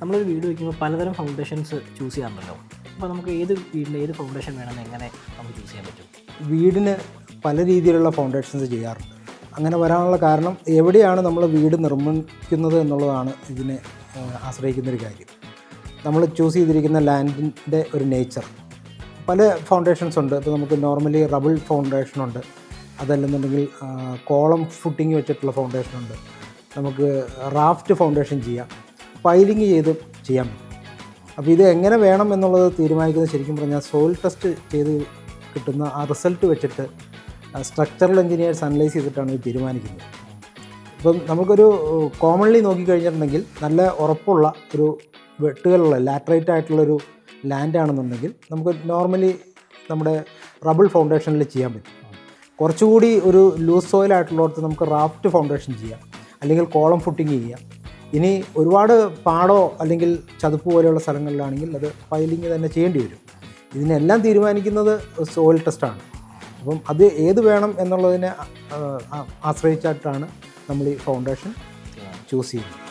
നമ്മളൊരു വീട് വയ്ക്കുമ്പോൾ പലതരം ഫൗണ്ടേഷൻസ് ചൂസ് ചെയ്യാറുണ്ടല്ലോ. അപ്പോൾ നമുക്ക് ഏത് വീടിൻ്റെ ഏത് ഫൗണ്ടേഷൻ വേണമെന്ന് എങ്ങനെ നമുക്ക് ചൂസ് ചെയ്യാൻ പറ്റും? വീടിന് പല രീതിയിലുള്ള ഫൗണ്ടേഷൻസ് ചെയ്യാറുണ്ട്. അങ്ങനെ വരാനുള്ള കാരണം എവിടെയാണ് നമ്മൾ വീട് നിർമ്മിക്കുന്നത് എന്നുള്ളതാണ് ഇതിനെ ആശ്രയിക്കുന്നൊരു കാര്യം. നമ്മൾ ചൂസ് ചെയ്തിരിക്കുന്ന ലാൻഡിൻ്റെ ഒരു നേച്ചർ. പല ഫൗണ്ടേഷൻസ് ഉണ്ട്. ഇപ്പോൾ നമുക്ക് നോർമലി റബിൾ ഫൗണ്ടേഷനുണ്ട്, അതല്ലെന്നുണ്ടെങ്കിൽ കോളം ഫുട്ടിങ് വെച്ചിട്ടുള്ള ഫൗണ്ടേഷനുണ്ട്, നമുക്ക് റാഫ്റ്റ് ഫൗണ്ടേഷൻ ചെയ്യാം, പൈലിങ് ചെയ്ത് ചെയ്യാൻ പറ്റും. അപ്പോൾ ഇത് എങ്ങനെ വേണം എന്നുള്ളത് തീരുമാനിക്കുന്നത് ശരിക്കും പറഞ്ഞാൽ സോയിൽ ടെസ്റ്റ് ചെയ്ത് കിട്ടുന്ന ആ റിസൾട്ട് വെച്ചിട്ട് സ്ട്രക്ചറൽ എഞ്ചിനീയേഴ്സ് അനലൈസ് ചെയ്തിട്ടാണ് ഇത് തീരുമാനിക്കുന്നത്. ഇപ്പം നമുക്കൊരു കോമൺലി നോക്കിക്കഴിഞ്ഞിട്ടുണ്ടെങ്കിൽ നല്ല ഉറപ്പുള്ള ഒരു വെട്ടുകളുള്ള ലാറ്ററൈറ്റ് ആയിട്ടുള്ളൊരു ലാൻഡാണെന്നുണ്ടെങ്കിൽ നമുക്ക് നോർമലി നമ്മുടെ റബിൾ ഫൗണ്ടേഷനിൽ ചെയ്യാൻ പറ്റും. കുറച്ചുകൂടി ഒരു ലൂസ് സോയിലായിട്ടുള്ളിടത്ത് നമുക്ക് റാഫ്റ്റ് ഫൗണ്ടേഷൻ ചെയ്യാം, അല്ലെങ്കിൽ കോളം ഫുട്ടിങ് ചെയ്യാം. ഇനി ഒരുപാട് പാടോ അല്ലെങ്കിൽ ചതുപ്പ് പോലെയുള്ള സ്ഥലങ്ങളിലാണെങ്കിൽ അത് പൈലിങ് തന്നെ ചെയ്യേണ്ടി വരും. ഇതിനെല്ലാം തീരുമാനിക്കുന്നത് സോയിൽ ടെസ്റ്റാണ്. അപ്പം അത് ഏത് വേണം എന്നുള്ളതിനെ ആശ്രയിച്ചിട്ടാണ് നമ്മൾ ഈ ഫൗണ്ടേഷൻ ചൂസ് ചെയ്യുന്നത്.